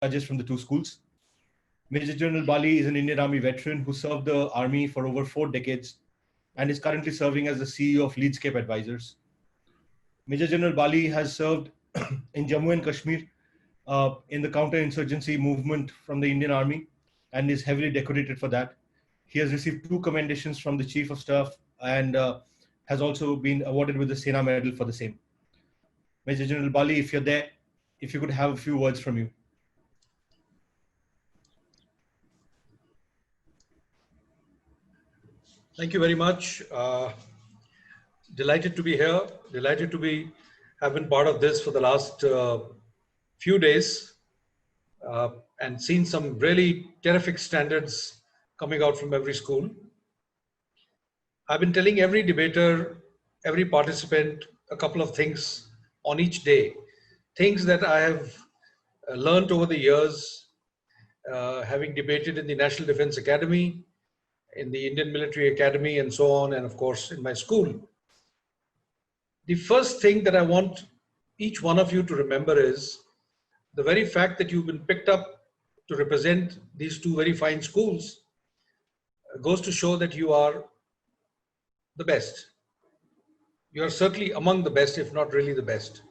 judges from the two schools. Major General Bali is an Indian Army veteran who served the Army for over 4 decades and is currently serving as the CEO of Leadscape Advisors. Major General Bali has served in Jammu and Kashmir in the counter-insurgency movement from the Indian Army and is heavily decorated for that. He has received 2 commendations from the Chief of Staff and has also been awarded with the Sena Medal for the same. Major General Bali, if you're there, if you could have a few words from you. Thank you very much. Delighted to be here. Delighted to have been part of this for the last few days and seen some really terrific standards coming out from every school. I've been telling every debater, every participant, a couple of things on each day, things that I have learned over the years, having debated in the National Defense Academy, in the Indian Military Academy, and so on, and of course in my school. The first thing that I want each one of you to remember is the very fact that you've been picked up to represent these 2 very fine schools goes to show that you are the best. You are certainly among the best, if not really the best.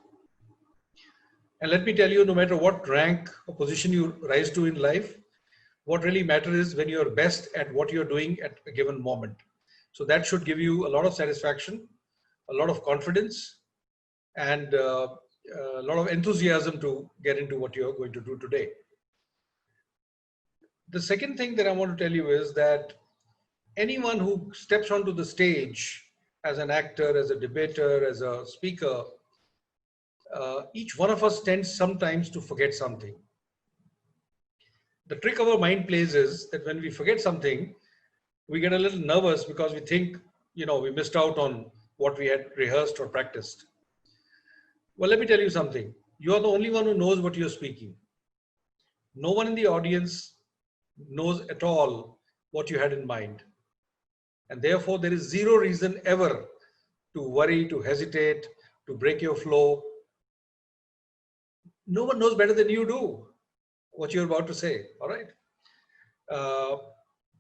And let me tell you, no matter what rank or position you rise to in life, what really matters is when you're best at what you're doing at a given moment. So that should give you a lot of satisfaction, a lot of confidence, and a lot of enthusiasm to get into what you're going to do today. The second thing that I want to tell you is that anyone who steps onto the stage as an actor, as a debater, as a speaker, each one of us tends sometimes to forget something. The trick our mind plays is that when we forget something, we get a little nervous because we think, we missed out on what we had rehearsed or practiced. Well, let me tell you something. You are the only one who knows what you're speaking. No one in the audience knows at all what you had in mind. And therefore, there is zero reason ever to worry, to hesitate, to break your flow. No one knows better than you do what you're about to say, all right?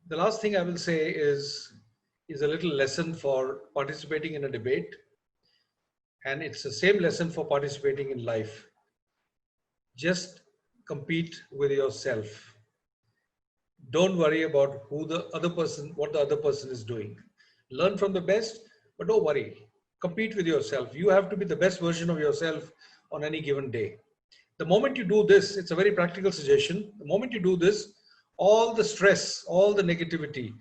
The last thing I will say is a little lesson for participating in a debate. And it's the same lesson for participating in life. Just compete with yourself. Don't worry about what the other person is doing. Learn from the best, but don't worry. Compete with yourself. You have to be the best version of yourself on any given day. The moment you do this, it's a very practical suggestion. The moment you do this, all the stress, all the negativity,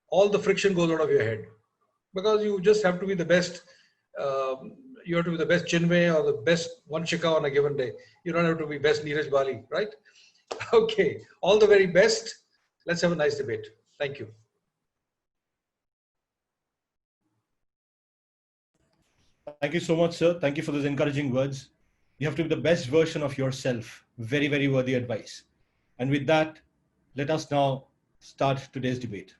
all the friction goes out of your head. Because you just have to be the best. You have to be the best Chinmay or the best Vanshika on a given day. You don't have to be best Neeraj Bali, right? Okay, all the very best. Let's have a nice debate. Thank you. Thank you so much, sir. Thank you for those encouraging words. You have to be the best version of yourself. Very, very worthy advice. And with that, let us now start today's debate.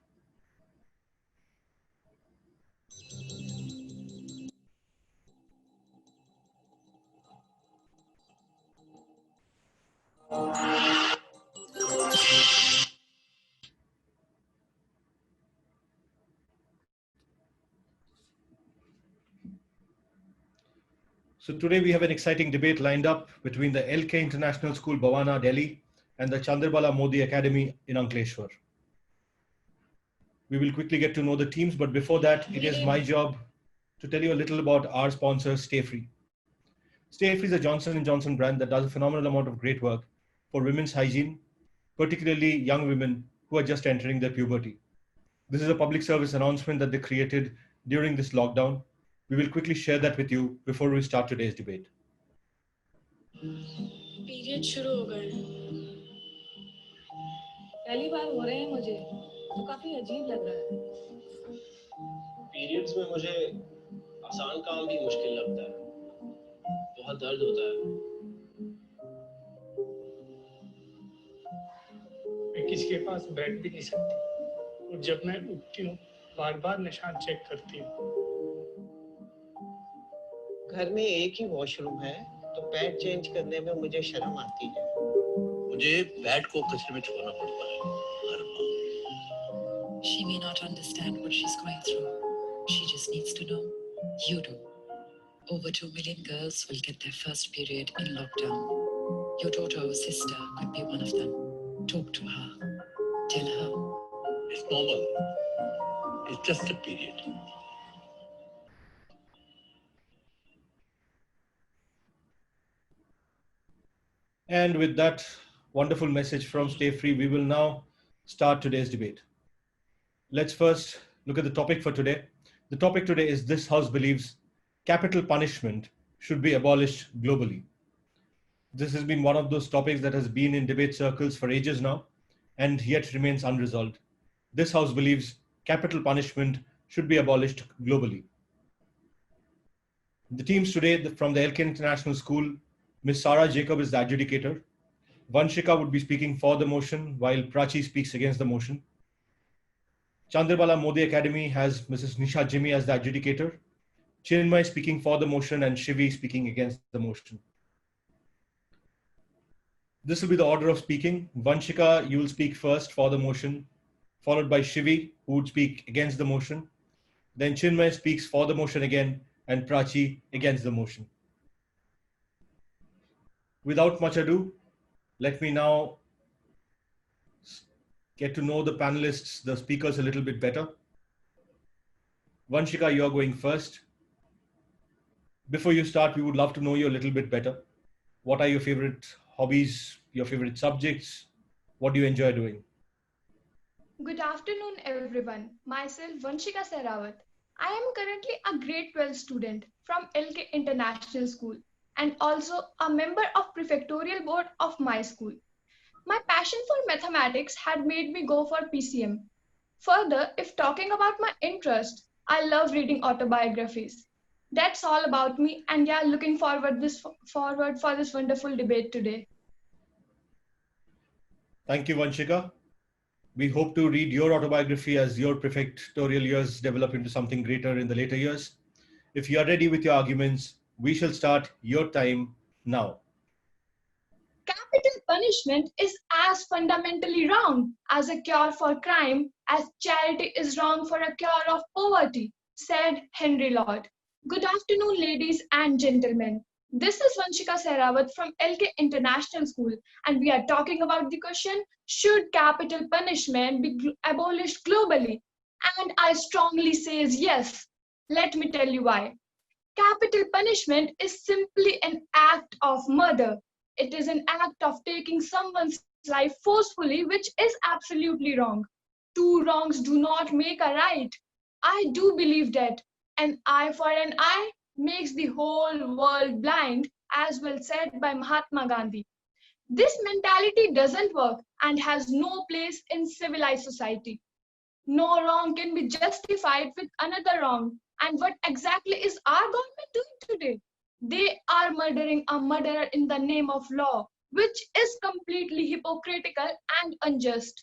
So today we have an exciting debate lined up between the LK International School, Bawana, Delhi, and the Chanderbala Modi Academy in Ankleshwar. We will quickly get to know the teams, but before that, it is my job to tell you a little about our sponsor, Stayfree. Stayfree is a Johnson & Johnson brand that does a phenomenal amount of great work for women's hygiene, particularly young women who are just entering their puberty. This is a public service announcement that they created during this lockdown. We will quickly share that with you before we start today's debate. Period शुरू हो गए हैं। पहली बार हो रहे हैं मुझे, तो काफी अजीब लग रहा है। पीरियड्स में मुझे आसान काम भी मुश्किल लगता है। बहुत दर्द होता है। मैं किसी के पास बैठ भी नहीं सकती और जब मैं उठती हूँ बार-बार निशान चेक करती हूँ। घर में एक ही वॉशरूम है तो पैड चेंज करने में मुझे शर्म आती है। मुझे बैट को कचरे में छुपाना पड़ता है हर बार. She may not understand what she's going through. She just needs to know you do. Over 2 million girls will get their first period in lockdown. Your daughter or sister could be one of them. Talk to her. Tell her. It's normal. It's just a period. And with that wonderful message from Stayfree, we will now start today's debate. Let's first look at the topic for today. The topic today is this House believes capital punishment should be abolished globally. This has been one of those topics that has been in debate circles for ages now and yet remains unresolved. This House believes capital punishment should be abolished globally. The teams today from the LK International School, Ms. Sarah Jacob is the adjudicator. Vanshika would be speaking for the motion while Prachi speaks against the motion. Chanderbala Modi Academy has Mrs. Nisha Jimmy as the adjudicator. Chinmay speaking for the motion and Shivi speaking against the motion. This will be the order of speaking. Vanshika, you will speak first for the motion, followed by Shivi, who would speak against the motion. Then Chinmay speaks for the motion again, and Prachi against the motion. Without much ado, let me now get to know the panelists, the speakers a little bit better. Vanshika, you're going first. Before you start, we would love to know you a little bit better. What are your favorite hobbies, your favorite subjects? What do you enjoy doing? Good afternoon, everyone. Myself, Vanshika Sehrawat. I am currently a grade 12 student from LK International School and also a member of prefectorial board of my school. My passion for mathematics had made me go for PCM. Further, if talking about my interest, I love reading autobiographies. That's all about me, and yeah, looking forward for this wonderful debate today. Thank you, Vanshika. We hope to read your autobiography as your prefectorial years develop into something greater in the later years. If you are ready with your arguments, we shall start your time now. Capital punishment is as fundamentally wrong as a cure for crime as charity is wrong for a cure of poverty, said Henry Lord. Good afternoon, ladies and gentlemen. This is Vanshika Sehrawat from LK International School, and we are talking about the question, should capital punishment be abolished globally? And I strongly say yes. Let me tell you why. Capital punishment is simply an act of murder. It is an act of taking someone's life forcefully, which is absolutely wrong. Two wrongs do not make a right. I do believe that an eye for an eye makes the whole world blind, as well said by Mahatma Gandhi. This mentality doesn't work and has no place in civilized society. No wrong can be justified with another wrong. And what exactly is our government doing today? They are murdering a murderer in the name of law, which is completely hypocritical and unjust.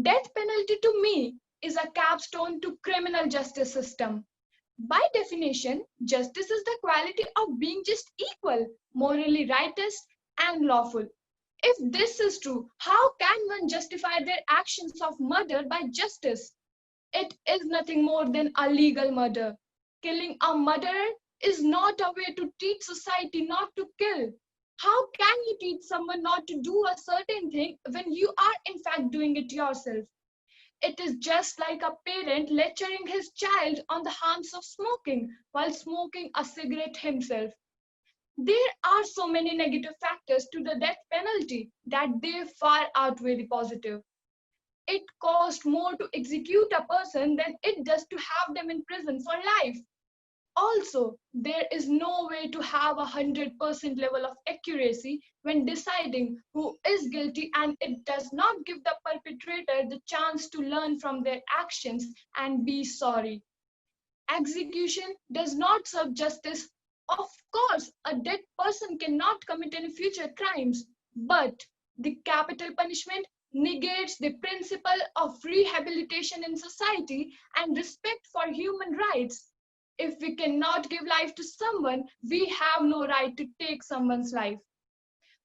Death penalty to me is a capstone to criminal justice system. By definition, justice is the quality of being just equal, morally righteous and lawful. If this is true, how can one justify their actions of murder by justice? It is nothing more than a legal murder. Killing a murderer is not a way to teach society not to kill. How can you teach someone not to do a certain thing when you are in fact doing it yourself? It is just like a parent lecturing his child on the harms of smoking while smoking a cigarette himself. There are so many negative factors to the death penalty that they far outweigh the positive. It costs more to execute a person than it does to have them in prison for life. Also, there is no way to have 100% level of accuracy when deciding who is guilty, and it does not give the perpetrator the chance to learn from their actions and be sorry. Execution does not serve justice. Of course, a dead person cannot commit any future crimes, but the capital punishment negates the principle of rehabilitation in society and respect for human rights. If we cannot give life to someone, we have no right to take someone's life.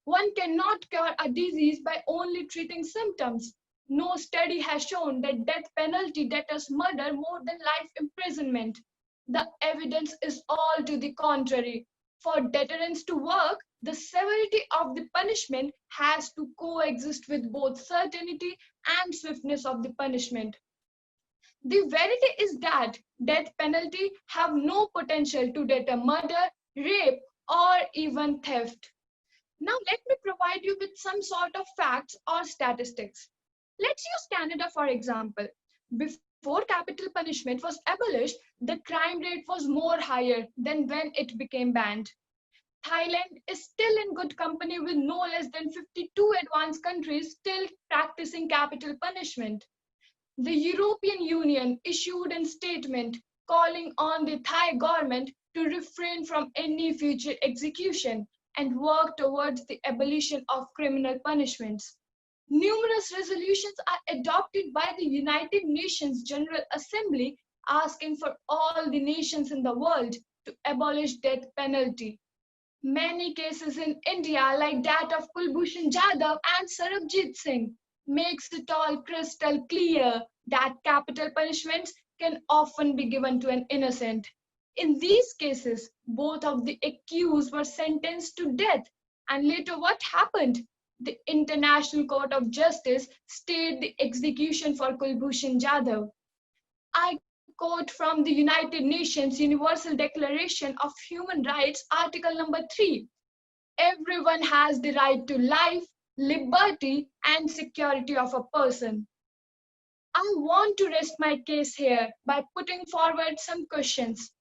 One cannot cure a disease by only treating symptoms. No study has shown that death penalty deters murder more than life imprisonment. The evidence is all to the contrary. For deterrence to work, the severity of the punishment has to coexist with both certainty and swiftness of the punishment. The verity is that death penalty have no potential to deter murder, rape, or even theft. Now let me provide you with some sort of facts or statistics. Let's use Canada for example. Before capital punishment was abolished, the crime rate was more higher than when it became banned. Thailand is still in good company with no less than 52 advanced countries still practicing capital punishment. The European Union issued a statement calling on the Thai government to refrain from any future execution and work towards the abolition of criminal punishments. Numerous resolutions are adopted by the United Nations General Assembly asking for all the nations in the world to abolish death penalty. Many cases in India, like that of Kulbhushan Jadhav and Sarabjit Singh, makes it all crystal clear that capital punishments can often be given to an innocent. In these cases, both of the accused were sentenced to death. And later what happened? The International Court of Justice stayed the execution for Kulbhushan Jadhav. I quote from the United Nations Universal Declaration of Human Rights, Article number 3. Everyone has the right to life, liberty, and security of a person. I want to rest my case here by putting forward some questions.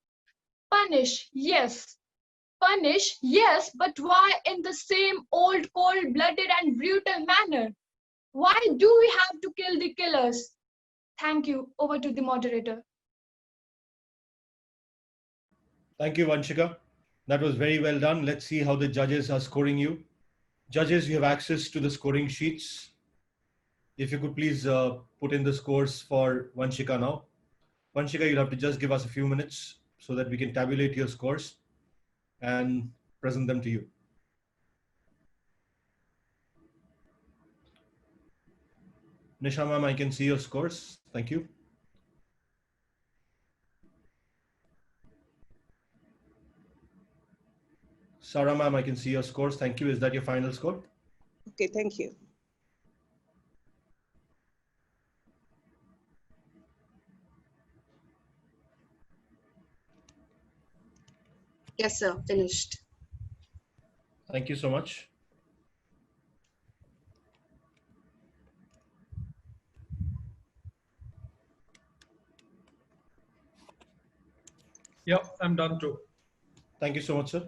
Punish, yes. Punish, yes, but why in the same old cold-blooded and brutal manner? Why do we have to kill the killers? Thank you. Over to the moderator. Thank you, Vanshika. That was very well done. Let's see how the judges are scoring you. Judges, you have access to the scoring sheets. If you could please put in the scores for Vanshika now. Vanshika, you'll have to just give us a few minutes so that we can tabulate your scores and present them to you. Nisha ma'am, I can see your scores. Thank you. Sarah ma'am, I can see your scores. Thank you. Is that your final score? Okay, thank you. Yes, sir. Finished. Thank you so much. Yeah, I'm done too. Thank you so much, sir.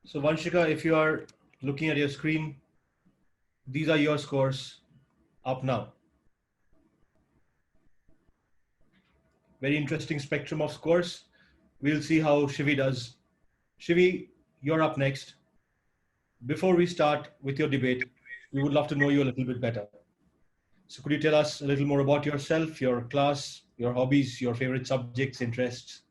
So Vanshika, if you are looking at your screen, these are your scores up now. Very interesting spectrum of scores. We'll see how Shivi does. Shivi, you're up next. Before we start with your debate, we would love to know you a little bit better. So could you tell us a little more about yourself, your class, your hobbies, your favorite subjects, interests?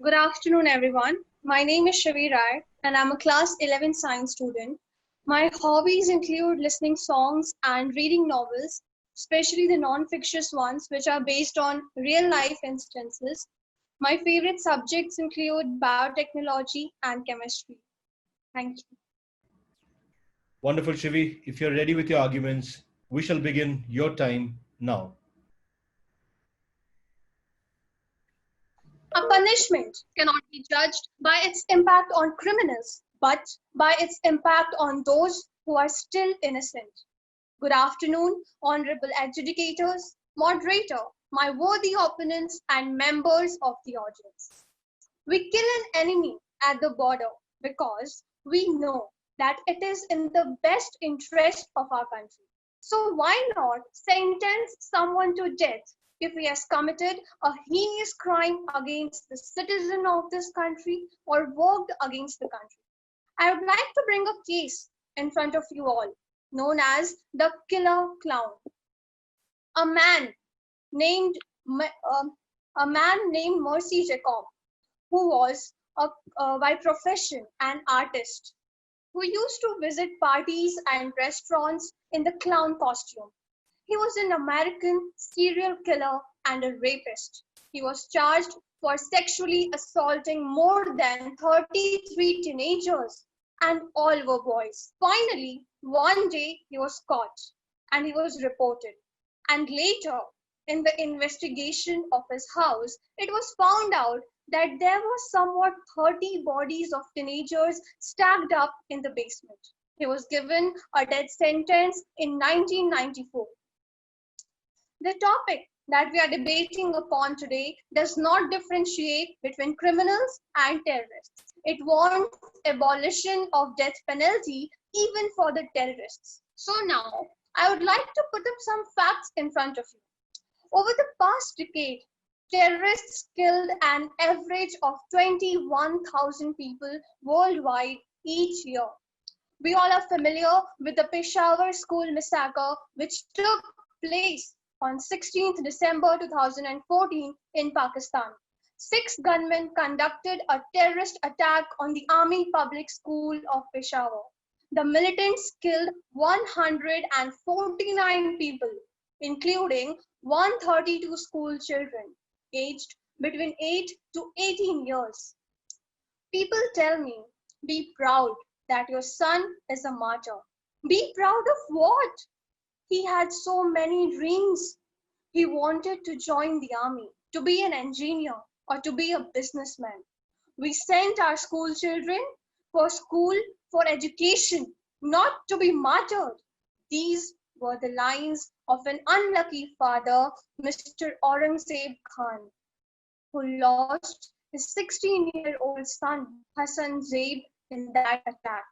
Good afternoon, everyone. My name is Shivi Rai, and I'm a class 11 science student. My hobbies include listening songs and reading novels, especially the non-fictitious ones, which are based on real-life instances. My favorite subjects include biotechnology and chemistry. Thank you. Wonderful, Shivi. If you're ready with your arguments, we shall begin your time now. A punishment cannot be judged by its impact on criminals, but by its impact on those who are still innocent. Good afternoon, honorable adjudicators, moderator, my worthy opponents, and members of the audience. We kill an enemy at the border because we know that it is in the best interest of our country. So why not sentence someone to death if he has committed a heinous crime against the citizen of this country or worked against the country? I would like to bring a case in front of you all, known as the killer clown. A man named a man named Mercy Jacob, who was by profession an artist, who used to visit parties and restaurants in the clown costume. He was an American serial killer and a rapist. He was charged for sexually assaulting more than 33 teenagers, and all were boys. Finally, one day he was caught and he was reported. And later, in the investigation of his house, it was found out that there were somewhat 30 bodies of teenagers stacked up in the basement. He was given a death sentence in 1994. The topic that we are debating upon today does not differentiate between criminals and terrorists. It wants abolition of death penalty even for the terrorists. So now, I would like to put up some facts in front of you. Over the past decade, terrorists killed an average of 21,000 people worldwide each year. We all are familiar with the Peshawar school massacre, which took place on 16th December 2014 in Pakistan. 6 gunmen conducted a terrorist attack on the Army Public School of Peshawar. The militants killed 149 people, including 132 school children aged between 8 to 18 years. People tell me, be proud that your son is a martyr. Be proud of what? He had so many dreams. He wanted to join the army, to be an engineer, or to be a businessman. We sent our school children for school, for education, not to be martyred. These were the lines of an unlucky father, Mr. Aurangzeb Khan, who lost his 16-year-old son, Hassan Zaib, in that attack.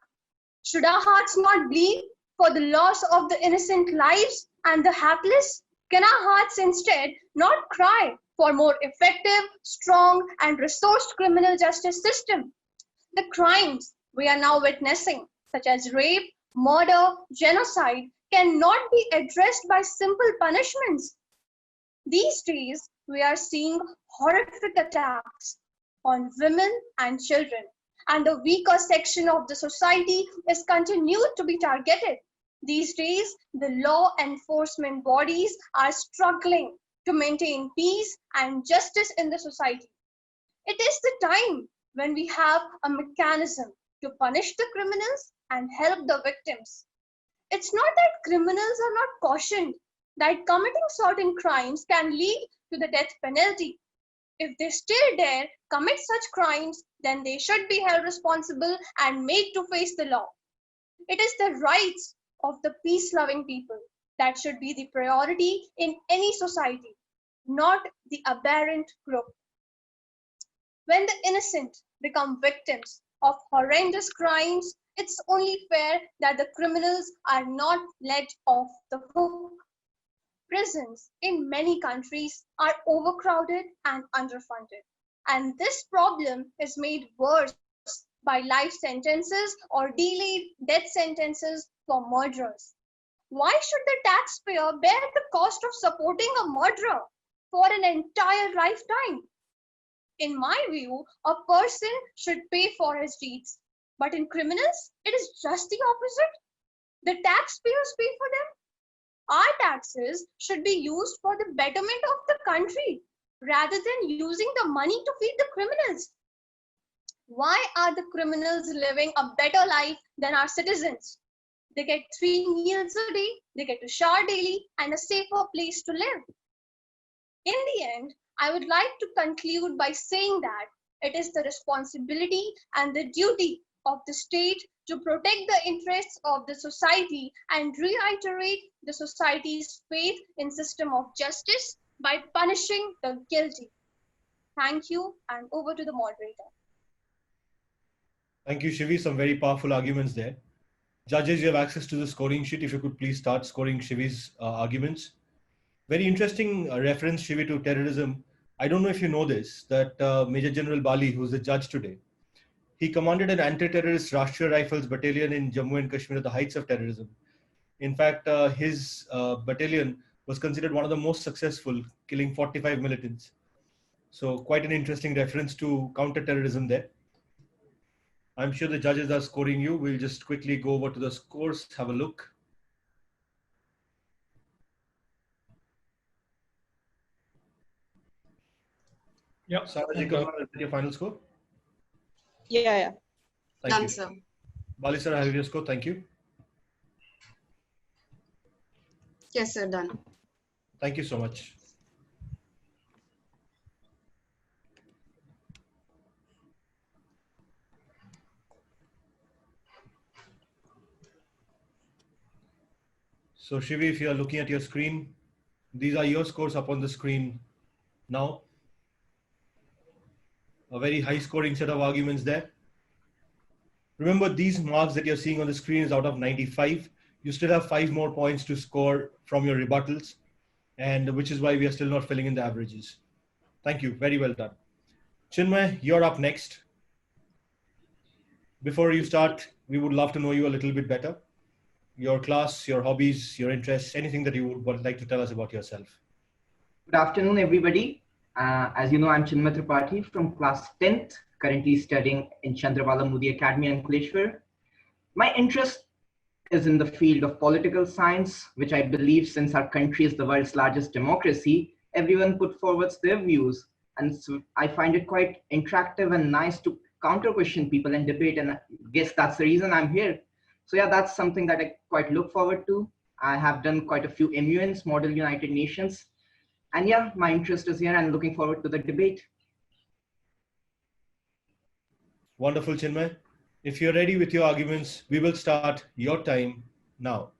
Should our hearts not bleed for the loss of the innocent lives and the hapless? Can our hearts instead not cry for more effective, strong, and resourced criminal justice system? The crimes we are now witnessing, such as rape, murder, genocide, cannot be addressed by simple punishments. These days, we are seeing horrific attacks on women and children, and the weaker section of the society is continued to be targeted. These days, the law enforcement bodies are struggling to maintain peace and justice in the society. It is the time when we have a mechanism to punish the criminals and help the victims. It's not that criminals are not cautioned that committing certain crimes can lead to the death penalty. If they still dare commit such crimes, then they should be held responsible and made to face the law. It is the rights of the peace-loving people that should be the priority in any society, not the aberrant group. When the innocent become victims of horrendous crimes, it's only fair that the criminals are not let off the hook. Prisons in many countries are overcrowded and underfunded, and this problem is made worse by life sentences or delayed death sentences for murderers. Why should the taxpayer bear the cost of supporting a murderer for an entire lifetime? In my view, a person should pay for his deeds, but in criminals, it is just the opposite. The taxpayers pay for them. Our taxes should be used for the betterment of the country rather than using the money to feed the criminals. Why are the criminals living a better life than our citizens? They get 3 meals a day, they get to shower daily, and a safer place to live. In the end, I would like to conclude by saying that it is the responsibility and the duty of the state to protect the interests of the society and reiterate the society's faith in system of justice by punishing the guilty. Thank you, and over to the moderator. Thank you, Shivi. Some very powerful arguments there. Judges, you have access to the scoring sheet. If you could please start scoring Shivi's arguments. Very interesting reference, Shivi, to terrorism. I don't know if you know this, that Major General Bali, who's the judge today, he commanded an anti-terrorist Rashtriya Rifles battalion in Jammu and Kashmir at the heights of terrorism. In fact, his battalion was considered one of the most successful, killing 45 militants. So quite an interesting reference to counter-terrorism there. I'm sure the judges are scoring you. We'll just quickly go over to the scores, have a look. Yeah. Saraj Kumar, is that your final score? Yeah. Thank Done, you. sir. Bali sir, I have your score. Thank you. Yes, sir. Done. Thank you so much. So Shivi, if you are looking at your screen, these are your scores up on the screen now. A very high scoring set of arguments there. Remember, these marks that you're seeing on the screen is out of 95. You still have 5 more points to score from your rebuttals, and which is why we are still not filling in the averages. Thank you. Very well done. Chinmay, you're up next. Before you start, we would love to know you a little bit better. Your class, your hobbies, your interests, anything that you would like to tell us about yourself. Good afternoon, everybody. As you know, I'm Chinmay Tripathi from class 10th, currently studying in Chanderbala Moody Academy, Ankleshwar. My interest is in the field of political science, which I believe, since our country is the world's largest democracy, everyone put forward their views. And so I find it quite interactive and nice to counter question people and debate. And I guess that's the reason I'm here. So yeah, that's something that I quite look forward to. I have done quite a few MUNs, Model United Nations. And yeah, my interest is here and looking forward to the debate. Wonderful, Chinmay. If you're ready with your arguments, we will start your time now.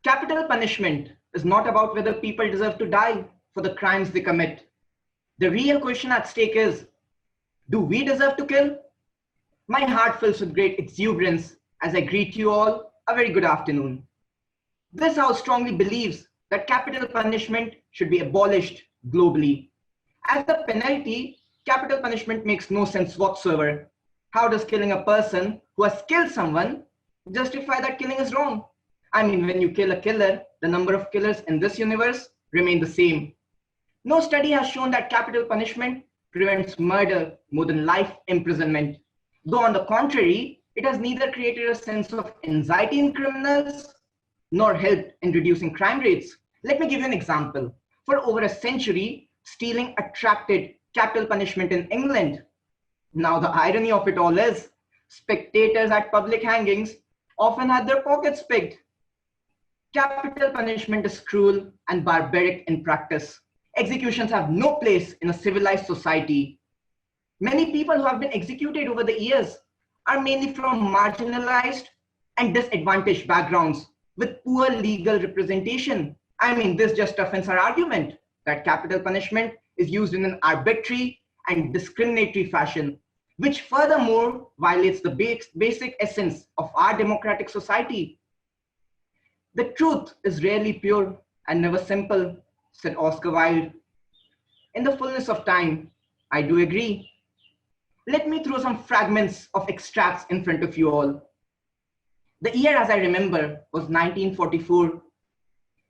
Capital punishment is not about whether people deserve to die for the crimes they commit. The real question at stake is, do we deserve to kill? My heart fills with great exuberance as I greet you all a very good afternoon. This House strongly believes that capital punishment should be abolished globally. As a penalty, capital punishment makes no sense whatsoever. How does killing a person who has killed someone justify that killing is wrong? I mean, when you kill a killer, the number of killers in this universe remain the same. No study has shown that capital punishment prevents murder more than life imprisonment. Though on the contrary, it has neither created a sense of anxiety in criminals nor helped in reducing crime rates. Let me give you an example. For over a century, stealing attracted capital punishment in England. Now the irony of it all is, spectators at public hangings often had their pockets picked. Capital punishment is cruel and barbaric in practice. Executions have no place in a civilized society. Many people who have been executed over the years are mainly from marginalized and disadvantaged backgrounds with poor legal representation. I mean, this just offends our argument that capital punishment is used in an arbitrary and discriminatory fashion, which furthermore violates the basic essence of our democratic society. The truth is rarely pure and never simple, said Oscar Wilde. In the fullness of time, I do agree. Let me throw some fragments of extracts in front of you all. The year, as I remember, was 1944,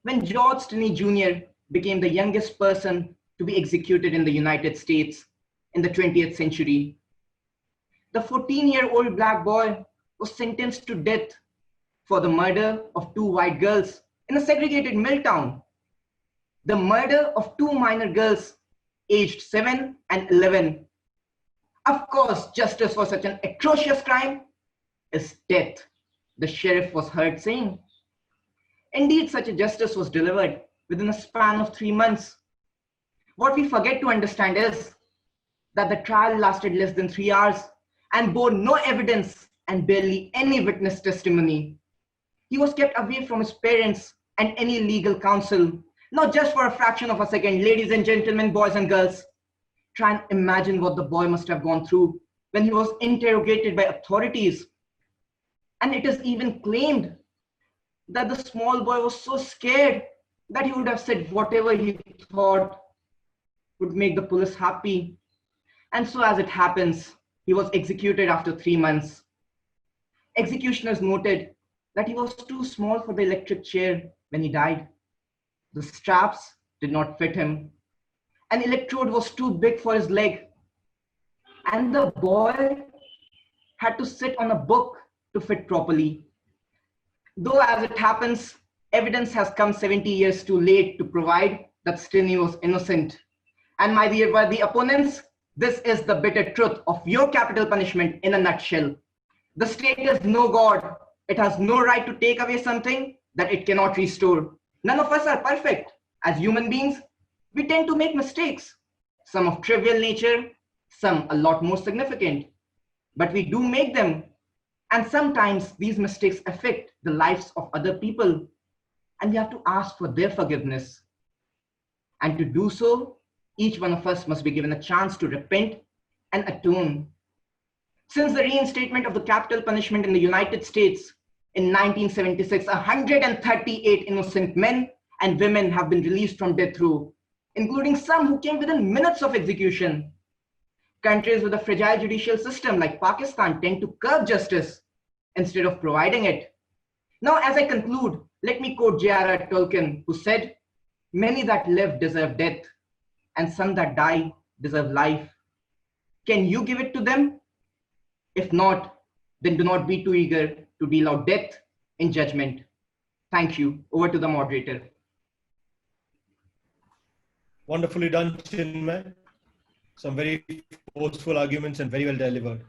when George Stinney Jr. became the youngest person to be executed in the United States in the 20th century. The 14-year-old black boy was sentenced to death for the murder of 2 white girls in a segregated mill town. The murder of 2 minor girls aged 7 and 11. Of course, justice for such an atrocious crime is death, the sheriff was heard saying. Indeed, such a justice was delivered within a span of 3 months. What we forget to understand is that the trial lasted less than 3 hours and bore no evidence and barely any witness testimony. He was kept away from his parents and any legal counsel, not just for a fraction of a second. Ladies and gentlemen, boys and girls, try and imagine what the boy must have gone through when he was interrogated by authorities. And it is even claimed that the small boy was so scared that he would have said whatever he thought would make the police happy. And so as it happens, he was executed after 3 months. Executioners noted that he was too small for the electric chair when he died. The straps did not fit him. An electrode was too big for his leg. And the boy had to sit on a book to fit properly. Though as it happens, evidence has come 70 years too late to provide that Stinney was innocent. And my dear worthy opponents, this is the bitter truth of your capital punishment in a nutshell. The state is no God. It has no right to take away something that it cannot restore. None of us are perfect. As human beings, we tend to make mistakes, some of trivial nature, some a lot more significant. But we do make them. And sometimes these mistakes affect the lives of other people. And we have to ask for their forgiveness. And to do so, each one of us must be given a chance to repent and atone. Since the reinstatement of the capital punishment in the United States in 1976, 138 innocent men and women have been released from death row, including some who came within minutes of execution. Countries with a fragile judicial system like Pakistan tend to curb justice instead of providing it. Now, as I conclude, let me quote J.R.R. Tolkien, who said, "Many that live deserve death, and some that die deserve life. Can you give it to them? If not, then do not be too eager to deal out death in judgment." Thank you. Over to the moderator. Wonderfully done, Chinmay. Some very forceful arguments and very well delivered.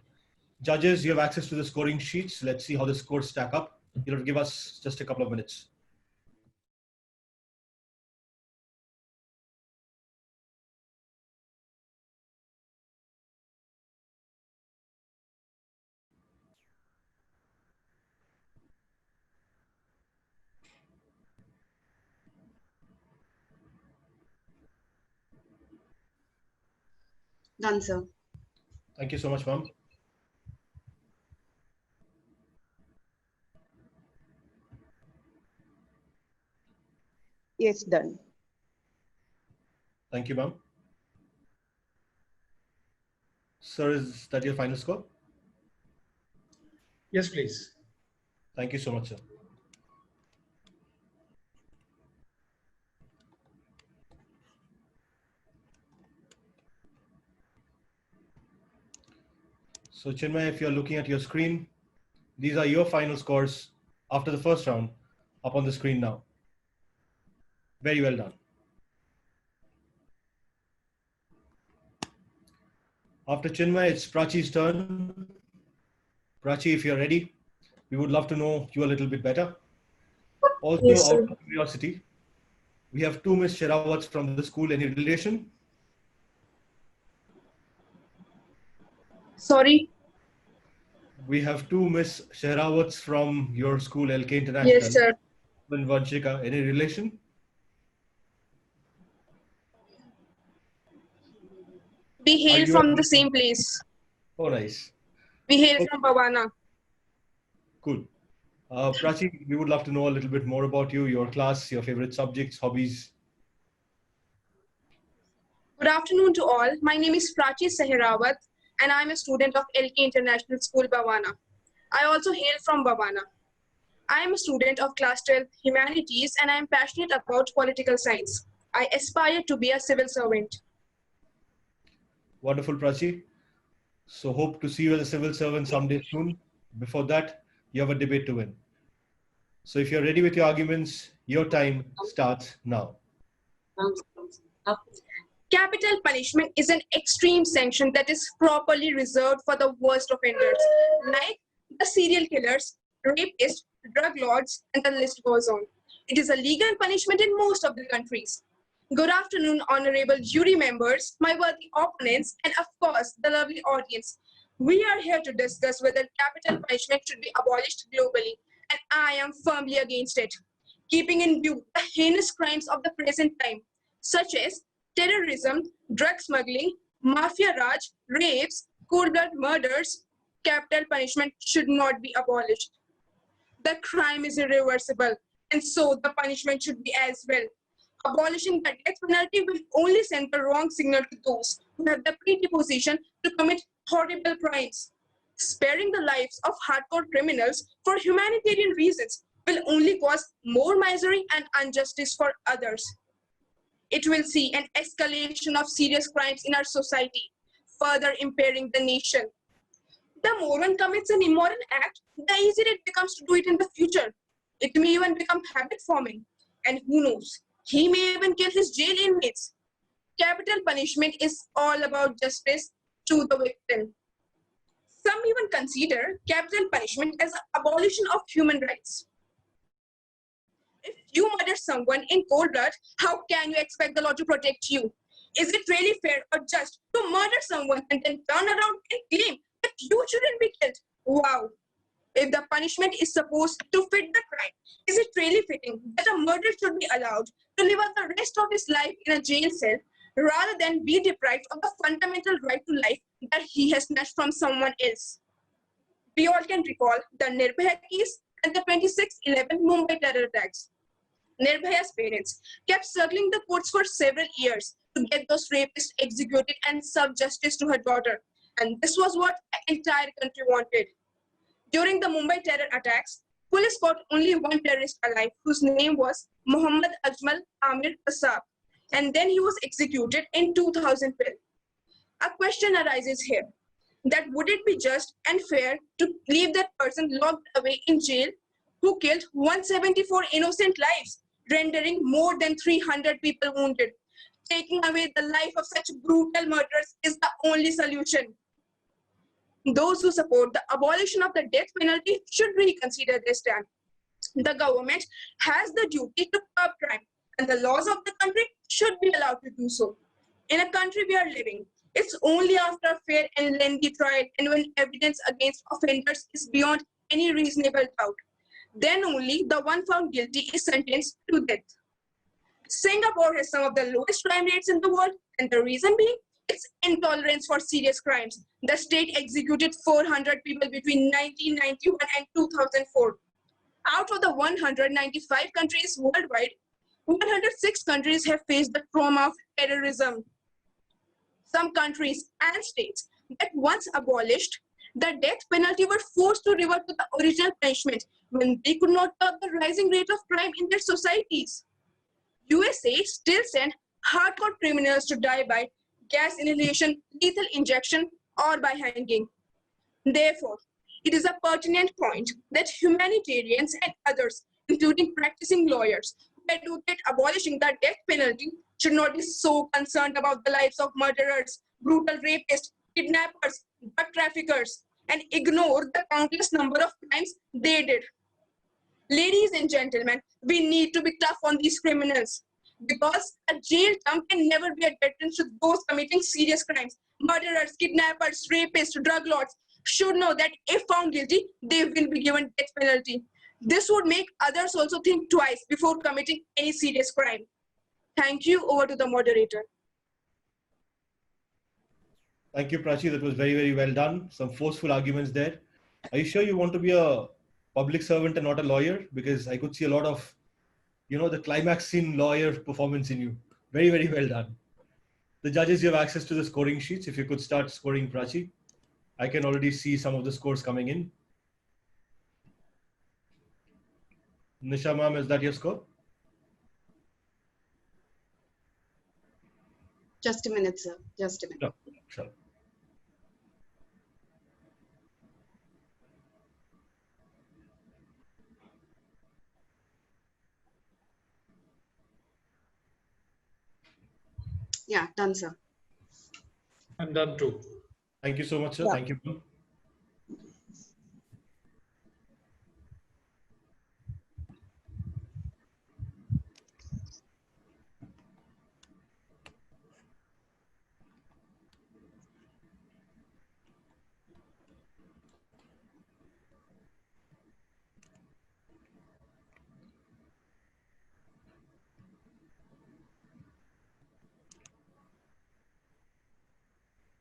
Judges, you have access to the scoring sheets. Let's see how the scores stack up. You'll give us just a couple of minutes. Done, sir. Thank you so much, ma'am. Yes, done. Thank you, ma'am. Sir, is that your final score? Yes, please. Thank you so much, sir. So Chinmay, if you're looking at your screen, these are your final scores after the first round up on the screen now. Very well done. After Chinmay, it's Prachi's turn. Prachi, if you're ready, we would love to know you a little bit better. Also, Yes, out of curiosity, we have two Miss Sherawats from the school. Any relation? Sorry. We have two Miss Sherawats from your school, LK International. Yes, sir. And Vanshika. Any relation? We hail from the same place. Oh, nice. We hail from Bawana. Cool. Prachi, we would love to know a little bit more about you, your class, your favorite subjects, hobbies. Good afternoon to all. My name is Prachi Sehrawat and I'm a student of LK International School, Bawana. I also hail from Bawana. I am a student of class 12 Humanities and I am passionate about political science. I aspire to be a civil servant. Wonderful, Prachi. So hope to see you as a civil servant someday soon. Before that, you have a debate to win. So if you're ready with your arguments, your time starts now. Capital punishment is an extreme sanction that is properly reserved for the worst offenders, like the serial killers, rapists, drug lords, and the list goes on. It is a legal punishment in most of the countries. Good afternoon, honorable jury members, my worthy opponents, and of course, the lovely audience. We are here to discuss whether capital punishment should be abolished globally, and I am firmly against it. Keeping in view the heinous crimes of the present time, such as terrorism, drug smuggling, mafia raj, rapes, cold-blood murders, capital punishment should not be abolished. The crime is irreversible, and so the punishment should be as well. Abolishing the death penalty will only send the wrong signal to those who have the predisposition to commit horrible crimes. Sparing the lives of hardcore criminals for humanitarian reasons will only cause more misery and injustice for others. it will see an escalation of serious crimes in our society, further impairing the nation. The more one commits an immoral act, the easier it becomes to do it in the future. It may even become habit forming. And who knows, he may even kill his jail inmates. Capital punishment is all about justice to the victim. Some even consider capital punishment as an abolition of human rights. If you murder someone in cold blood, how can you expect the law to protect you? Is it really fair or just to murder someone and then turn around and claim that you shouldn't be killed? Wow. If the punishment is supposed to fit the crime, is it really fitting that a murderer should be allowed to live out the rest of his life in a jail cell rather than be deprived of the fundamental right to life that he has snatched from someone else? We all can recall the Nirbhaya case and the 26/11 Mumbai terror attacks. Nirbhaya's parents kept circling the courts for several years to get those rapists executed and serve justice to her daughter. And this was what the entire country wanted. During the Mumbai terror attacks, police caught only one terrorist alive, whose name was Muhammad Ajmal Amir Asab, and then he was executed in 2012. A question arises here, that would it be just and fair to leave that person locked away in jail who killed 174 innocent lives, rendering more than 300 people wounded? Taking away the life of such brutal murderers is the only solution. Those who support the abolition of the death penalty should reconsider their stand. The government has the duty to curb crime, and the laws of the country should be allowed to do so. In a country we are living, it's only after a fair and lengthy trial and when evidence against offenders is beyond any reasonable doubt, then only the one found guilty is sentenced to death. Singapore has some of the lowest crime rates in the world, and the reason being its intolerance for serious crimes. The state executed 400 people between 1991 and 2004. Out of the 195 countries worldwide, 106 countries have faced the trauma of terrorism. Some countries and states that once abolished the death penalty were forced to revert to the original punishment when they could not curb the rising rate of crime in their societies. USA still send hardcore criminals to die by gas inhalation, lethal injection, or by hanging. Therefore, it is a pertinent point that humanitarians and others, including practicing lawyers, who advocate abolishing the death penalty, should not be so concerned about the lives of murderers, brutal rapists, kidnappers, drug traffickers, and ignore the countless number of crimes they did. Ladies and gentlemen, we need to be tough on these criminals, because a jail term can never be a deterrent to those committing serious crimes. Murderers, kidnappers, rapists, drug lords should know that if found guilty, they will be given death penalty. This would make others also think twice before committing any serious crime. Thank you. Over to the moderator. Thank you, Prachi. That was very, very well done. Some forceful arguments there. Are you sure you want to be a public servant and not a lawyer? Because I could see a lot of, the climax scene lawyer performance in you. Very, very well done. The judges, you have access to the scoring sheets. If you could start scoring, Prachi. I can already see some of the scores coming in. Nisha ma'am, is that your score? Just a minute, sir. Just a minute. No, sure. Yeah, done, sir. I'm done too. Thank you so much, sir. Yeah. Thank you.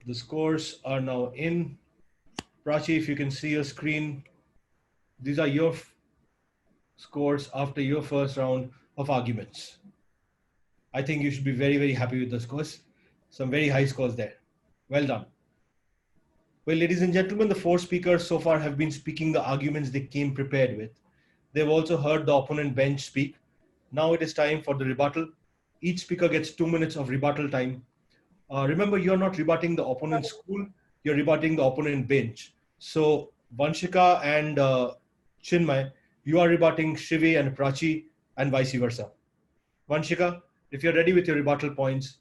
The scores are now in. Prachi, if you can see your screen, these are your scores after your first round of arguments. I think you should be very, very happy with the scores. Some very high scores there. Well done. Well, ladies and gentlemen, the four speakers so far have been speaking the arguments they came prepared with. They've also heard the opponent bench speak. Now it is time for the rebuttal. Each speaker gets 2 minutes of rebuttal time. Remember, you're not rebutting the opponent's school, you're rebutting the opponent bench. So Vanshika and Chinmay, you are rebutting Shivi and Prachi and vice versa. Vanshika, if you're ready with your rebuttal points,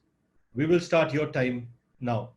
we will start your time now.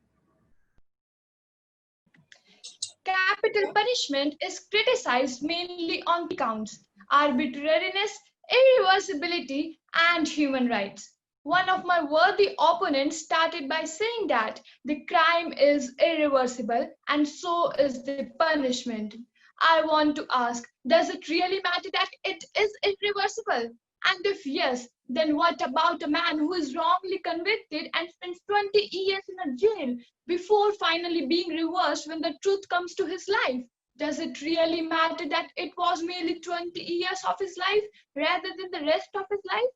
Capital punishment is criticized mainly on three counts: arbitrariness, irreversibility, and human rights. One of my worthy opponents started by saying that the crime is irreversible and so is the punishment. I want to ask, does it really matter that it is irreversible? And if yes, then what about a man who is wrongly convicted and spends 20 years in a jail before finally being reversed when the truth comes to his life? Does it really matter that it was merely 20 years of his life rather than the rest of his life?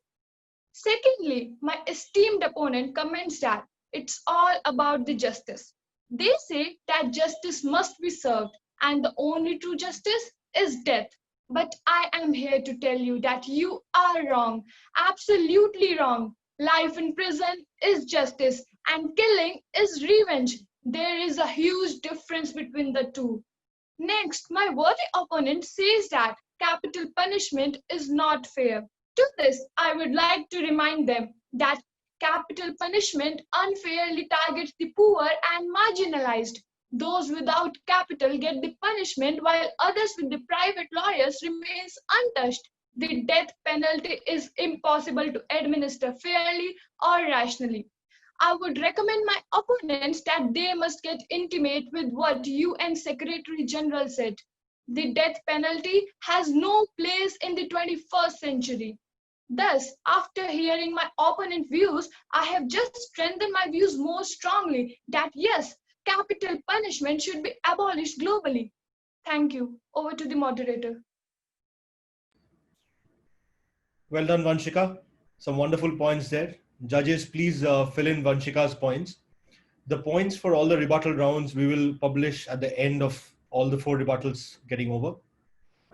Secondly, my esteemed opponent comments that it's all about the justice. They say that justice must be served and the only true justice is death. But I am here to tell you that you are wrong, absolutely wrong. Life in prison is justice and killing is revenge. There is a huge difference between the two. Next, my worthy opponent says that capital punishment is not fair. To this, I would like to remind them that capital punishment unfairly targets the poor and marginalized. Those without capital get the punishment while others with the private lawyers remains untouched. The death penalty is impossible to administer fairly or rationally. I would recommend my opponents that they must get intimate with what UN Secretary General said. The death penalty has no place in the 21st century. Thus, after hearing my opponent views, I have just strengthened my views more strongly that yes, capital punishment should be abolished globally. Thank you. Over to the moderator. Well done, Vanshika. Some wonderful points there. Judges, please fill in Vanshika's points. The points for all the rebuttal rounds we will publish at the end of all the 4 rebuttals getting over.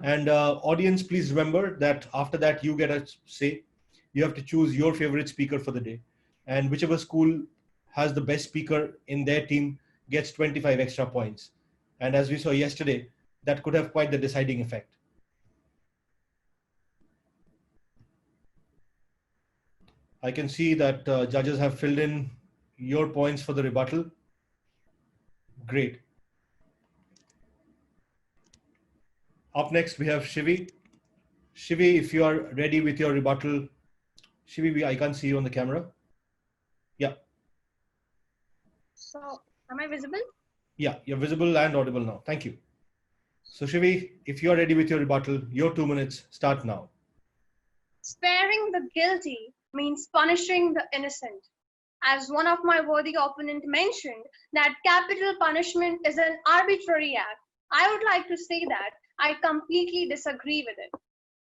And audience, please remember that after that you get a say. You have to choose your favorite speaker for the day. And whichever school has the best speaker in their team gets 25 extra points. And as we saw yesterday, that could have quite the deciding effect. I can see that judges have filled in your points for the rebuttal. Great. Up next, we have Shivi. Shivi, if you are ready with your rebuttal. Shivi, I can't see you on the camera. Yeah. So, am I visible? Yeah, you're visible and audible now. Thank you. So Shivi, if you are ready with your rebuttal, your 2 minutes start now. Sparing the guilty means punishing the innocent. As one of my worthy opponents mentioned, that capital punishment is an arbitrary act. I would like to say that I completely disagree with it.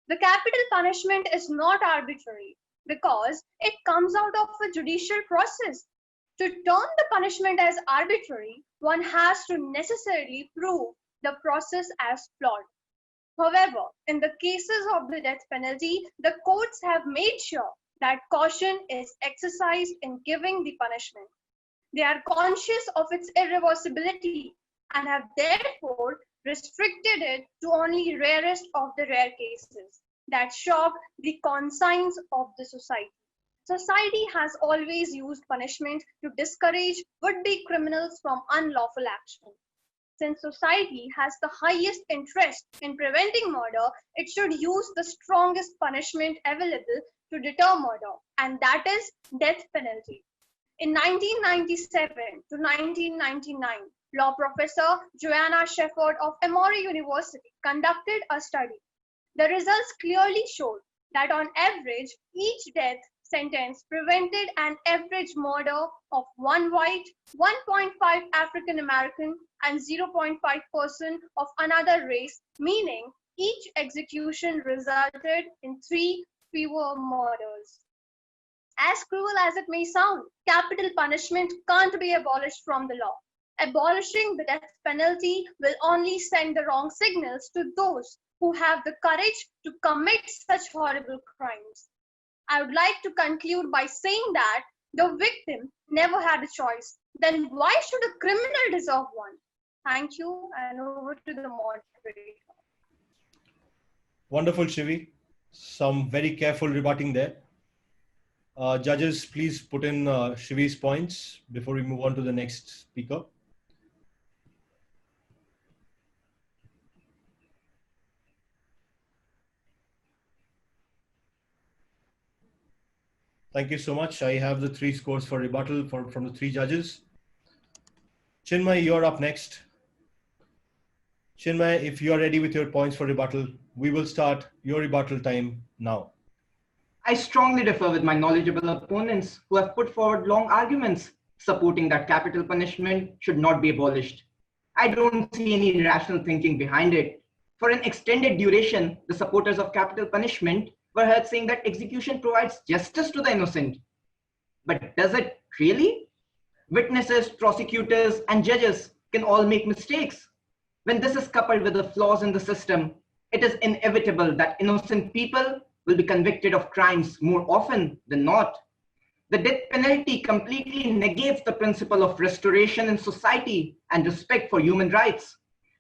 The capital punishment is not arbitrary because it comes out of a judicial process. To term the punishment as arbitrary, one has to necessarily prove the process as flawed. However, in the cases of the death penalty, the courts have made sure that caution is exercised in giving the punishment. They are conscious of its irreversibility and have therefore restricted it to only rarest of the rare cases that shock the conscience of the society. Society has always used punishment to discourage would-be criminals from unlawful action. Since society has the highest interest in preventing murder, it should use the strongest punishment available to deter murder, and that is death penalty. In 1997 to 1999, law professor Joanna Shefford of Emory University conducted a study. The results clearly showed that on average, each death sentence prevented an average murder of 1 white, 1.5 African American, and 0.5 person of another race, meaning each execution resulted in 3 fewer murders. As cruel as it may sound, capital punishment can't be abolished from the law. Abolishing the death penalty will only send the wrong signals to those who have the courage to commit such horrible crimes. I would like to conclude by saying that the victim never had a choice. Then why should a criminal deserve one? Thank you, and over to the moderator. Wonderful, Shivi. Some very careful rebutting there. Judges, please put in Shivi's points before we move on to the next speaker. Thank you so much. I have the 3 scores for rebuttal from the 3 judges. Chinmay, you're up next. Chinmay, if you're ready with your points for rebuttal, we will start your rebuttal time now. I strongly differ with my knowledgeable opponents who have put forward long arguments supporting that capital punishment should not be abolished. I don't see any rational thinking behind it. For an extended duration, the supporters of capital punishment were heard saying that execution provides justice to the innocent. But does it really? Witnesses, prosecutors, and judges can all make mistakes. When this is coupled with the flaws in the system, it is inevitable that innocent people will be convicted of crimes more often than not. The death penalty completely negates the principle of restoration in society and respect for human rights.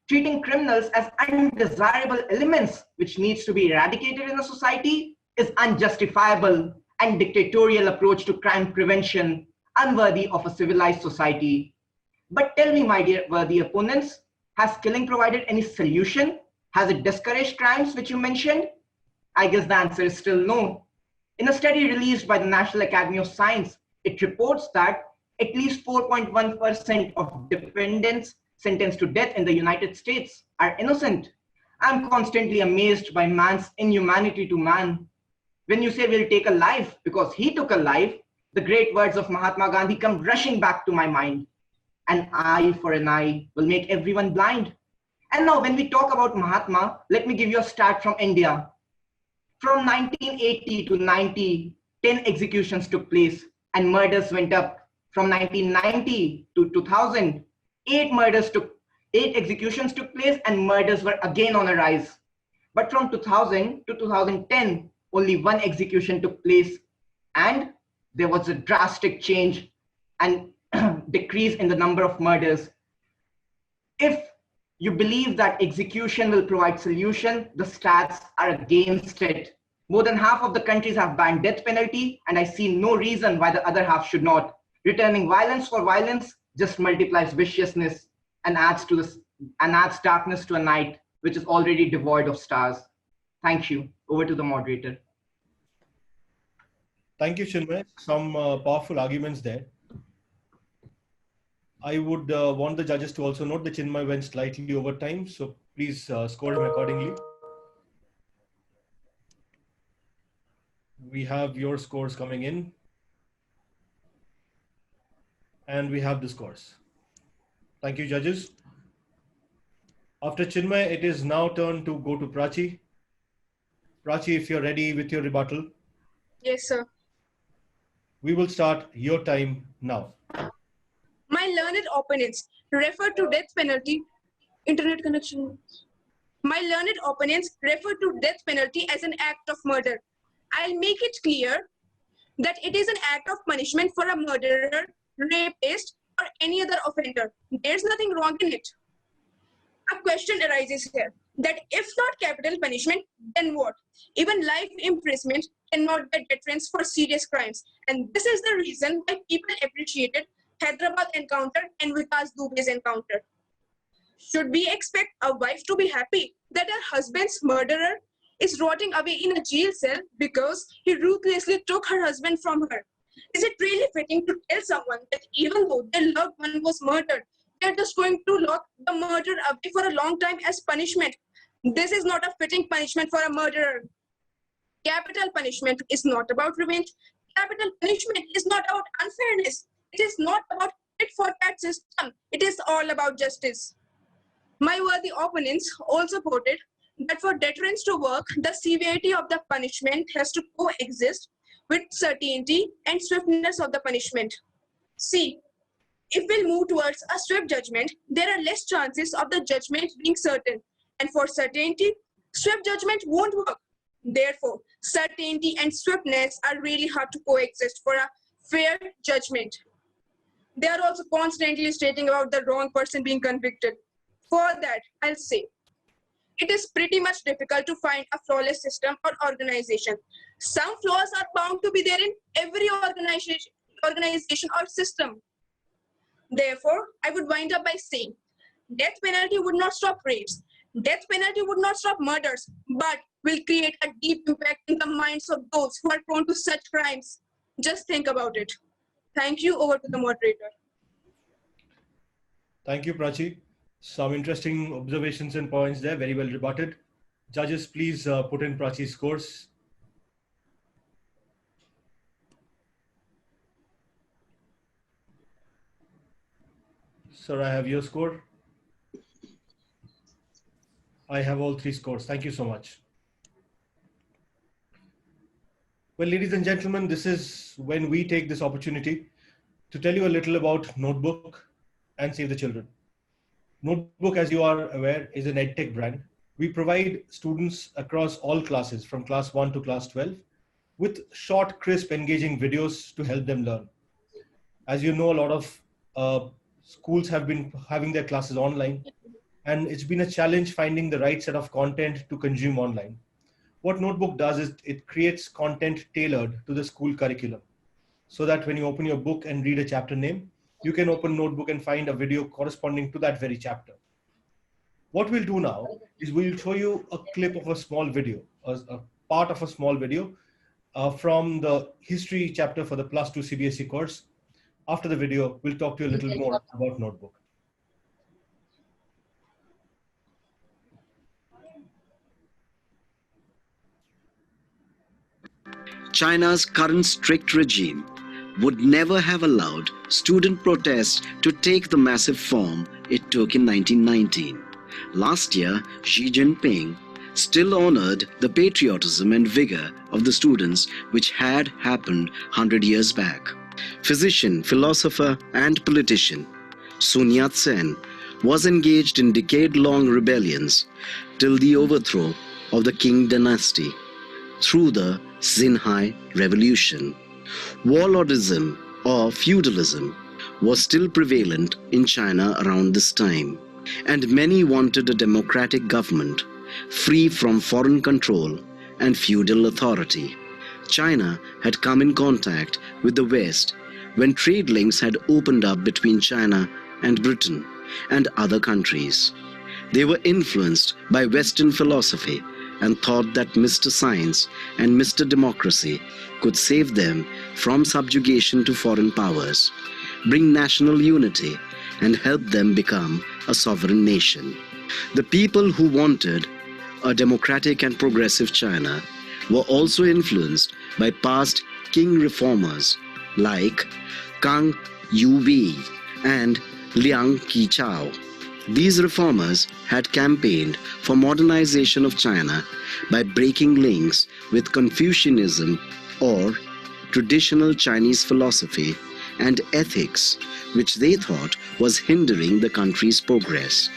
Treating criminals as undesirable elements which needs to be eradicated in a society is unjustifiable and dictatorial approach to crime prevention, unworthy of a civilized society. But tell me, my dear worthy opponents, has killing provided any solution? Has it discouraged crimes which you mentioned? I guess the answer is still no. In a study released by the National Academy of Science, it reports that at least 4.1% of defendants sentenced to death in the United States are innocent. I'm constantly amazed by man's inhumanity to man. When you say we'll take a life because he took a life, the great words of Mahatma Gandhi come rushing back to my mind. An eye for an eye will make everyone blind. And now when we talk about Mahatma, let me give you a stat from India. From 1980 to 90, 10 executions took place and murders went up. From 1990 to 2000, 8 executions took place and murders were again on a rise. But from 2000 to 2010, only 1 execution took place and there was a drastic change and decrease in the number of murders. If you believe that execution will provide solution, the stats are against it. More than half of the countries have banned death penalty, and I see no reason why the other half should not. Returning violence for violence just multiplies viciousness and adds darkness to a night which is already devoid of stars. Thank you. Over to the moderator. Thank you, Chinmay. Some powerful arguments there. I would want the judges to also note that Chinmay went slightly over time, so please score him accordingly. We have your scores coming in. And we have the scores. Thank you, judges. After Chinmay, it is now turn to go to Prachi. Prachi, if you're ready with your rebuttal. Yes, sir. We will start your time now. My learned opponents refer to death penalty. Internet connection. My learned opponents refer to death penalty as an act of murder. I'll make it clear that it is an act of punishment for a murderer, rapist, or any other offender. There's nothing wrong in it. A question arises here that if not capital punishment, then what? Even life imprisonment cannot get deterrence for serious crimes. And this is the reason why people appreciated Hyderabad encounter and Vikas Dubey's encounter. Should we expect a wife to be happy that her husband's murderer is rotting away in a jail cell because he ruthlessly took her husband from her? Is it really fitting to tell someone that even though their loved one was murdered, they're just going to lock the murderer away for a long time as punishment? This is not a fitting punishment for a murderer. Capital punishment is not about revenge. Capital punishment is not about unfairness. It is not about tit for tat system. It is all about justice. My worthy opponents also quoted that for deterrence to work, the severity of the punishment has to coexist with certainty and swiftness of the punishment. See, if we'll move towards a swift judgment, there are less chances of the judgment being certain. And for certainty, swift judgment won't work. Therefore, certainty and swiftness are really hard to coexist for a fair judgment. They are also constantly stating about the wrong person being convicted. For that, I'll say, it is pretty much difficult to find a flawless system or organization. Some flaws are bound to be there in every organization or system. Therefore, I would wind up by saying, death penalty would not stop rapes. Death penalty would not stop murders, but will create a deep impact in the minds of those who are prone to such crimes. Just think about it. Thank you. Over to the moderator. Thank you, Prachi. Some interesting observations and points there, very well rebutted. Judges, please put in Prachi's scores. Sir, I have your score. I have all three scores. Thank you so much. Well, ladies and gentlemen, this is when we take this opportunity to tell you a little about Notebook and Save the Children. Notebook, as you are aware, is an EdTech brand. We provide students across all classes from class 1 to class 12 with short, crisp, engaging videos to help them learn. As you know, a lot of schools have been having their classes online, and it's been a challenge finding the right set of content to consume online. What Notebook does is it creates content tailored to the school curriculum, so that when you open your book and read a chapter name, you can open Notebook and find a video corresponding to that very chapter. What we'll do now is we'll show you a clip of a small video, a part of a small video from the history chapter for the Plus 2 CBSE course. After the video, we'll talk to you a little more about Notebook. China's current strict regime would never have allowed student protests to take the massive form it took in 1919. Last year, Xi Jinping still honored the patriotism and vigor of the students which had happened 100 years back. Physician, philosopher, and politician Sun Yat-sen was engaged in decade-long rebellions till the overthrow of the Qing dynasty through the Xinhai Revolution. Warlordism or feudalism was still prevalent in China around this time, and many wanted a democratic government free from foreign control and feudal authority. China had come in contact with the West when trade links had opened up between China and Britain and other countries. They were influenced by Western philosophy and thought that Mr. Science and Mr. Democracy could save them from subjugation to foreign powers, bring national unity, and help them become a sovereign nation. The people who wanted a democratic and progressive China were also influenced by past Qing reformers like Kang Youwei and Liang Qichao. These reformers had campaigned for modernization of China by breaking links with Confucianism or traditional Chinese philosophy and ethics, which they thought was hindering the country's progress.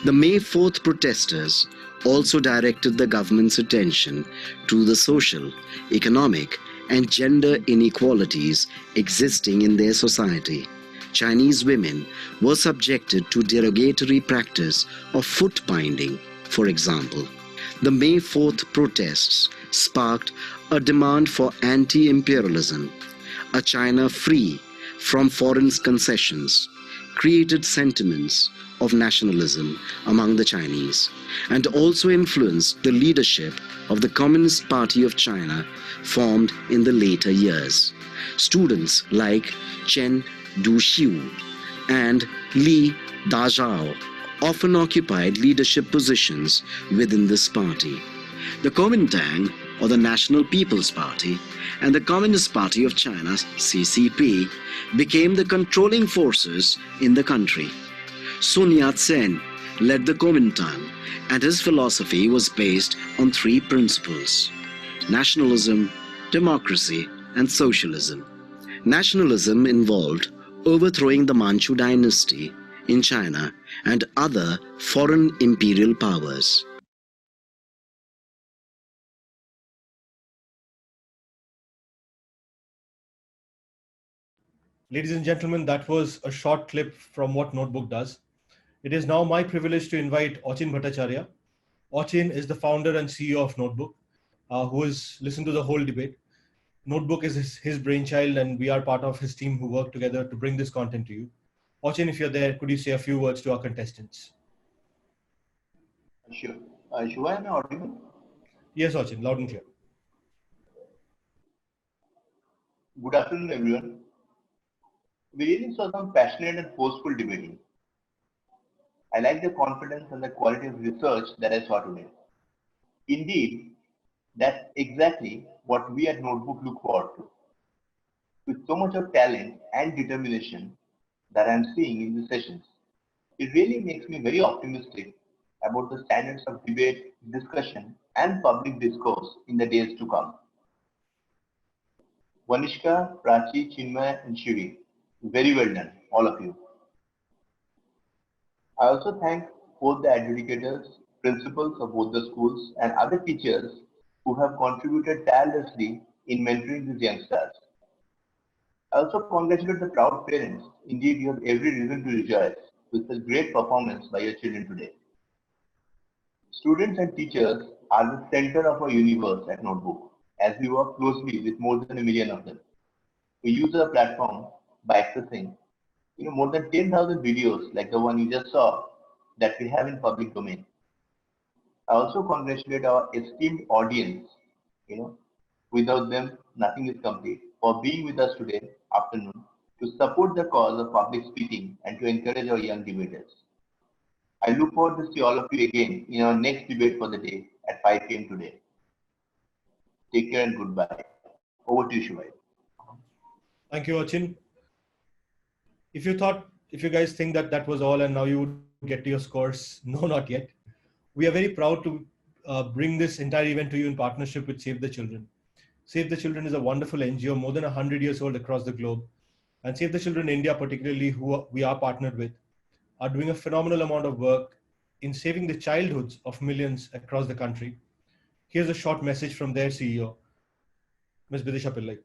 The May 4th protesters also directed the government's attention to the social, economic, and gender inequalities existing in their society. Chinese women were subjected to derogatory practice of foot binding, for example. The May 4th protests sparked a demand for anti-imperialism, a China free from foreign concessions, created sentiments of nationalism among the Chinese, and also influenced the leadership of the Communist Party of China formed in the later years. Students like Chen Duxiu and Li Dazhao often occupied leadership positions within this party. The Kuomintang, or the National People's Party, and the Communist Party of China, CCP, became the controlling forces in the country. Sun Yat-sen led the Kuomintang, and his philosophy was based on three principles: nationalism, democracy, and socialism. Nationalism involved overthrowing the Manchu dynasty in China and other foreign imperial powers. Ladies and gentlemen, that was a short clip from what Notebook does. It is now my privilege to invite Achin Bhattacharya. Achin is the founder and CEO of Notebook, who has listened to the whole debate. Notebook is his brainchild, and we are part of his team who work together to bring this content to you. Achin, if you're there, could you say a few words to our contestants? Sure. Shiva, am I audible? Yes, Achin, loud and clear. Good afternoon, everyone. We really saw some passionate and forceful debating. I like the confidence and the quality of research that I saw today. Indeed, that's exactly what we at Notebook look forward to. With so much of talent and determination that I'm seeing in the sessions, it really makes me very optimistic about the standards of debate, discussion, and public discourse in the days to come. Vanishka, Prachi, Chinmay, and Shivi, very well done, all of you. I also thank both the adjudicators, principals of both the schools, and other teachers who have contributed tirelessly in mentoring these youngsters. I also congratulate the proud parents. Indeed, you have every reason to rejoice with such great performance by your children today. Students and teachers are the center of our universe at Notebook, as we work closely with more than 1 million of them. We use our platform by accessing more than 10,000 videos like the one you just saw that we have in public domain. I also congratulate our esteemed audience. Without them, nothing is complete. For being with us today afternoon to support the cause of public speaking and to encourage our young debaters. I look forward to see all of you again in our next debate for the day at 5 p.m. today. Take care and goodbye. Over to you, Shivai. Thank you, Achin. If you guys think that that was all and now you would get to your scores, no, not yet. We are very proud to bring this entire event to you in partnership with Save the Children. Save the Children is a wonderful NGO, more than 100 years old across the globe. And Save the Children India, particularly, who we are partnered with, are doing a phenomenal amount of work in saving the childhoods of millions across the country. Here's a short message from their CEO, Ms. Bidisha Pillai.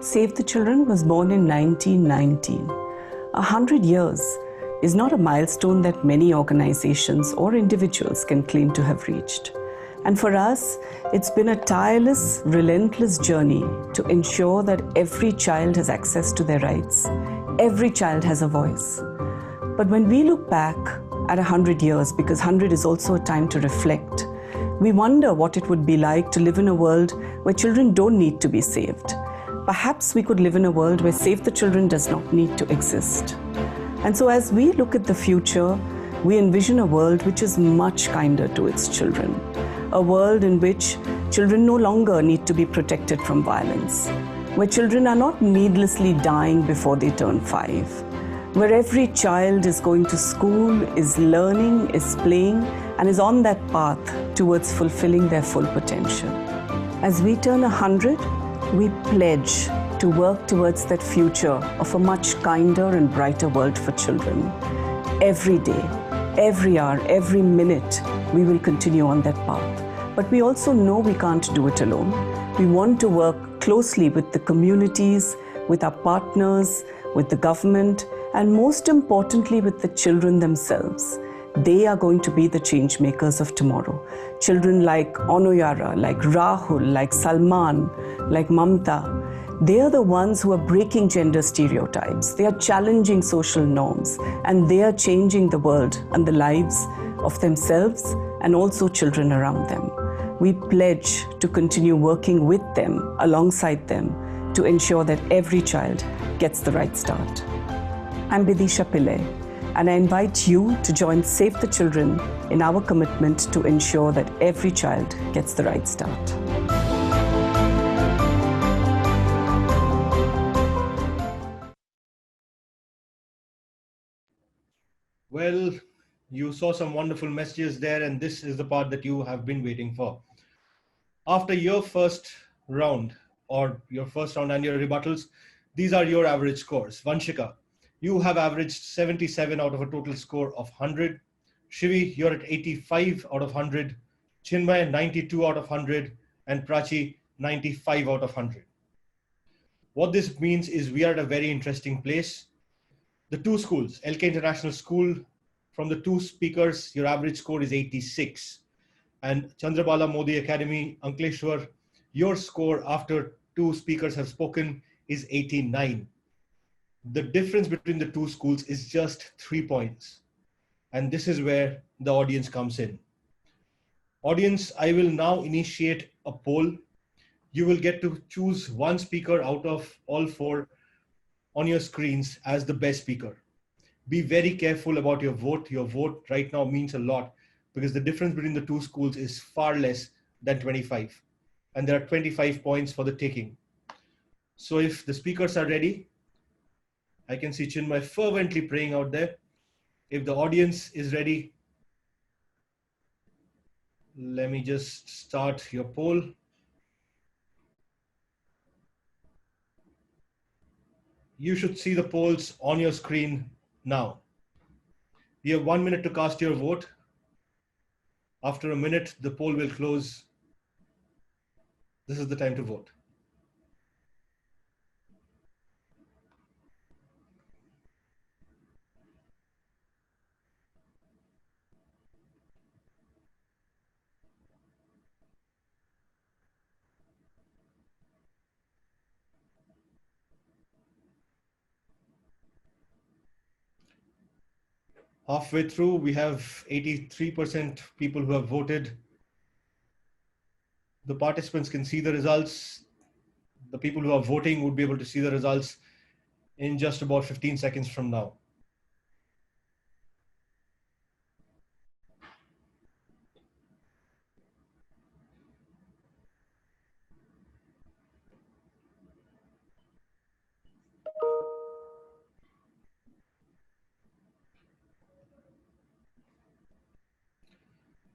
Save the Children was born in 1919. 100 years is not a milestone that many organizations or individuals can claim to have reached. And for us, it's been a tireless, relentless journey to ensure that every child has access to their rights. Every child has a voice. But when we look back at 100 years, because 100 is also a time to reflect, we wonder what it would be like to live in a world where children don't need to be saved. Perhaps we could live in a world where Save the Children does not need to exist. And so as we look at the future, we envision a world which is much kinder to its children. A world in which children no longer need to be protected from violence. Where children are not needlessly dying before they turn 5. Where every child is going to school, is learning, is playing, and is on that path towards fulfilling their full potential. As we turn 100, we pledge to work towards that future of a much kinder and brighter world for children. Every day, every hour, every minute, we will continue on that path. But we also know we can't do it alone. We want to work closely with the communities, with our partners, with the government, and most importantly with the children themselves. They are going to be the change makers of tomorrow. Children like Anoyara, like Rahul, like Salman, like Mamta, they are the ones who are breaking gender stereotypes. They are challenging social norms, and they are changing the world and the lives of themselves and also children around them. We pledge to continue working with them, alongside them, to ensure that every child gets the right start. I'm Bidisha Pillai, and I invite you to join Save the Children in our commitment to ensure that every child gets the right start. Well, you saw some wonderful messages there, and this is the part that you have been waiting for. After your first round, or your first round and your rebuttals, these are your average scores. Vanshika, you have averaged 77 out of a total score of 100. Shivi, you're at 85 out of 100. Chinmay 92 out of 100, and Prachi 95 out of 100. What this means is we are at a very interesting place. The two schools, LK International School, from the two speakers, your average score is 86. And Chanderbala Modi Academy, Ankleshwar, your score after two speakers have spoken is 89. The difference between the two schools is just 3 points. And this is where the audience comes in. Audience, I will now initiate a poll. You will get to choose one speaker out of all four on your screens as the best speaker. Be very careful about your vote. Your vote right now means a lot because the difference between the two schools is far less than 25. And there are 25 points for the taking. So if the speakers are ready, I can see Chinmay fervently praying out there. If the audience is ready, let me just start your poll. You should see the polls on your screen now. You have 1 minute to cast your vote. After a minute, the poll will close. This is the time to vote. Halfway through, we have 83% people who have voted. The participants can see the results. The people who are voting would be able to see the results in just about 15 seconds from now.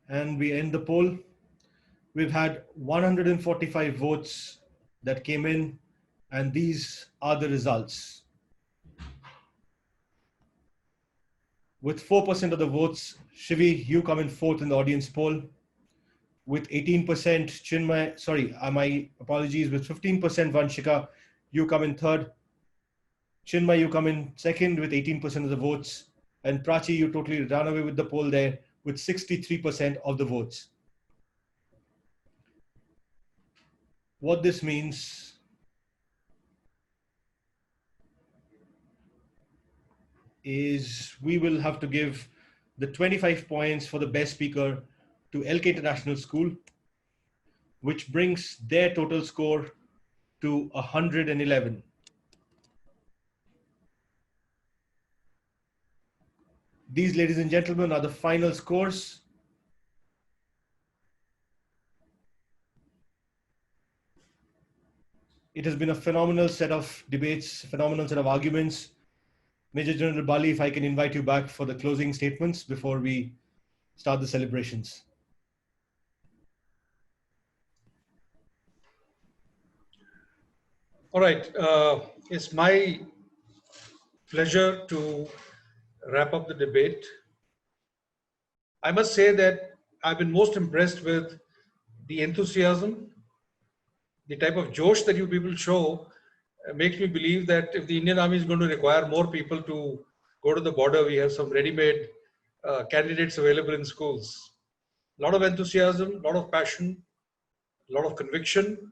And we end the poll. We've had 145 votes that came in, and these are the results. With 4% of the votes, Shivi, you come in fourth in the audience poll. With 18%, Chinmay, sorry, my apologies, with 15%, Vanshika, you come in third. Chinmay, you come in second with 18% of the votes. And Prachi, you totally ran away with the poll there with 63% of the votes. What this means is we will have to give the 25 points for the best speaker to LK International School, which brings their total score to 111. These, ladies and gentlemen, are the final scores. It has been a phenomenal set of debates, phenomenal set of arguments. Major General Bali, if I can invite you back for the closing statements before we start the celebrations. All right. It's my pleasure to wrap up the debate. I must say that I've been most impressed with the enthusiasm, the type of josh that you people show makes me believe that if the Indian Army is going to require more people to go to the border, we have some ready-made candidates available in schools. A lot of enthusiasm, a lot of passion, a lot of conviction,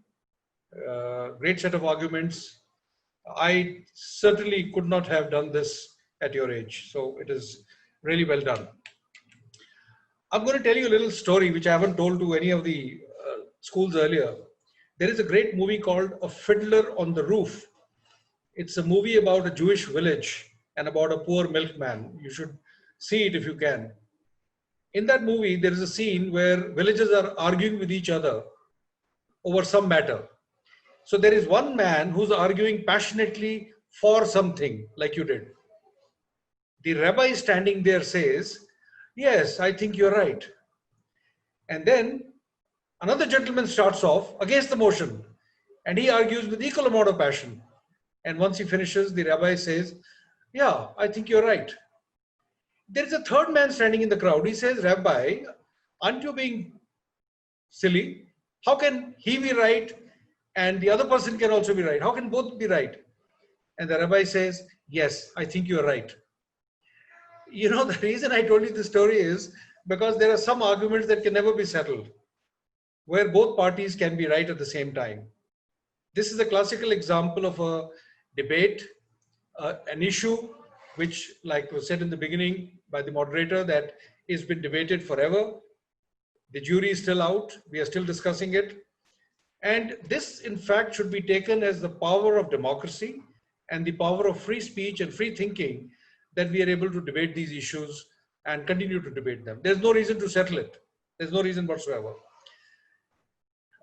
great set of arguments. I certainly could not have done this at your age. So it is really well done. I'm going to tell you a little story which I haven't told to any of the schools earlier. There is a great movie called A Fiddler on the Roof. It's a movie about a Jewish village and about a poor milkman. You should see it if you can. In that movie, there is a scene where villagers are arguing with each other over some matter. So there is one man who's arguing passionately for something, like you did. The rabbi standing there says, "Yes, I think you're right." And then another gentleman starts off against the motion and he argues with equal amount of passion. And once he finishes, the rabbi says, "Yeah, I think you're right." There is a third man standing in the crowd. He says, "Rabbi, aren't you being silly. How can he be right and the other person can also be right? How can both be right? And the rabbi says, yes, I think you're right. You know, the reason I told you the story is because there are some arguments that can never be settled, where both parties can be right at the same time. This is a classical example of a debate, an issue which, like was said in the beginning by the moderator, that has been debated forever. The jury is still out. We are still discussing it. And this, in fact, should be taken as the power of democracy and the power of free speech and free thinking, that we are able to debate these issues and continue to debate them. There's no reason to settle it. There's no reason whatsoever.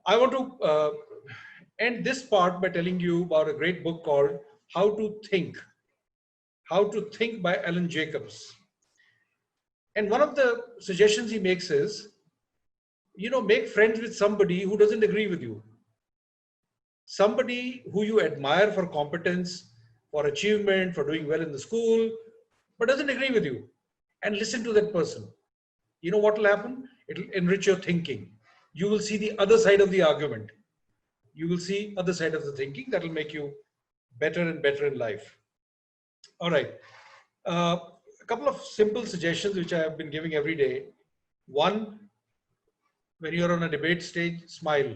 I want to end this part by telling you about a great book called How to Think. How to Think by Alan Jacobs. And one of the suggestions he makes is, you know, make friends with somebody who doesn't agree with you. Somebody who you admire for competence, for achievement, for doing well in the school, but doesn't agree with you. And listen to that person. You know what will happen? It will enrich your thinking. You will see the other side of the argument. You will see other side of the thinking that will make you better and better in life. All right. A couple of simple suggestions which I have been giving every day. One, when you're on a debate stage, smile.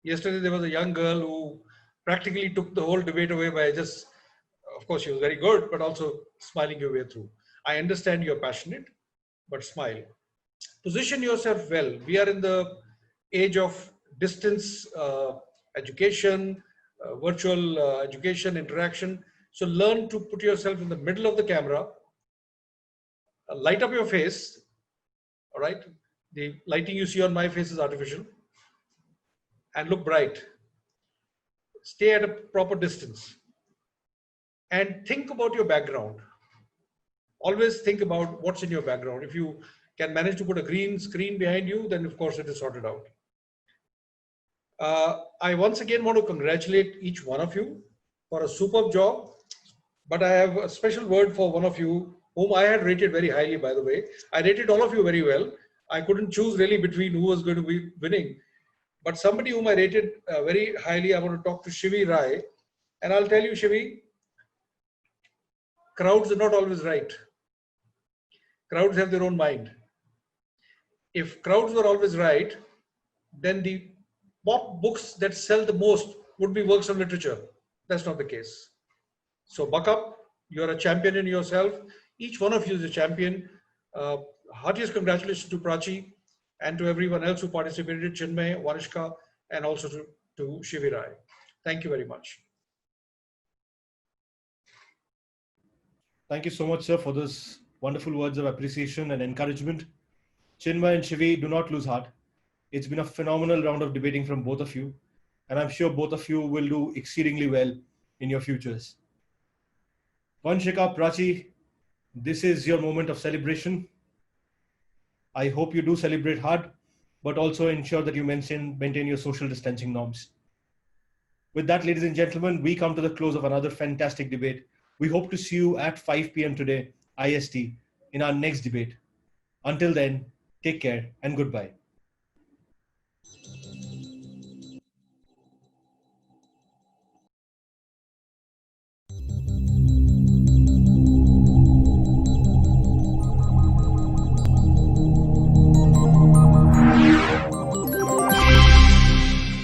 Yesterday, there was a young girl who practically took the whole debate away by just, of course, she was very good, but also smiling your way through. I understand you're passionate, but smile. Position yourself well. We are in the age of distance education, virtual education, interaction. So learn to put yourself in the middle of the camera, light up your face, all right? The lighting you see on my face is artificial, and look bright. Stay at a proper distance and think about your background. Always think about what's in your background. If you can manage to put a green screen behind you, then of course it is sorted out. I once again want to congratulate each one of you for a superb job, but I have a special word for one of you whom I had rated very highly, by the way. I rated all of you very well. I couldn't choose really between who was going to be winning, but somebody whom I rated very highly, I want to talk to Shivi Rai. And I'll tell you, Shivi, crowds are not always right. Crowds have their own mind. If crowds were always right, then the pop books that sell the most would be works of literature. That's not the case. So buck up. You're a champion in yourself. Each one of you is a champion. Heartiest congratulations to Prachi and to everyone else who participated, Chinmay, Vanishka, and also to Shivi Rai. Thank you very much. Thank you so much, sir, for those wonderful words of appreciation and encouragement. Chinmay and Shivi, do not lose heart. It's been a phenomenal round of debating from both of you, and I'm sure both of you will do exceedingly well in your futures. Vanshika, Prachi, this is your moment of celebration. I hope you do celebrate hard, but also ensure that you maintain your social distancing norms. With that, ladies and gentlemen, we come to the close of another fantastic debate. We hope to see you at 5 p.m. today, IST, in our next debate. Until then, take care and goodbye.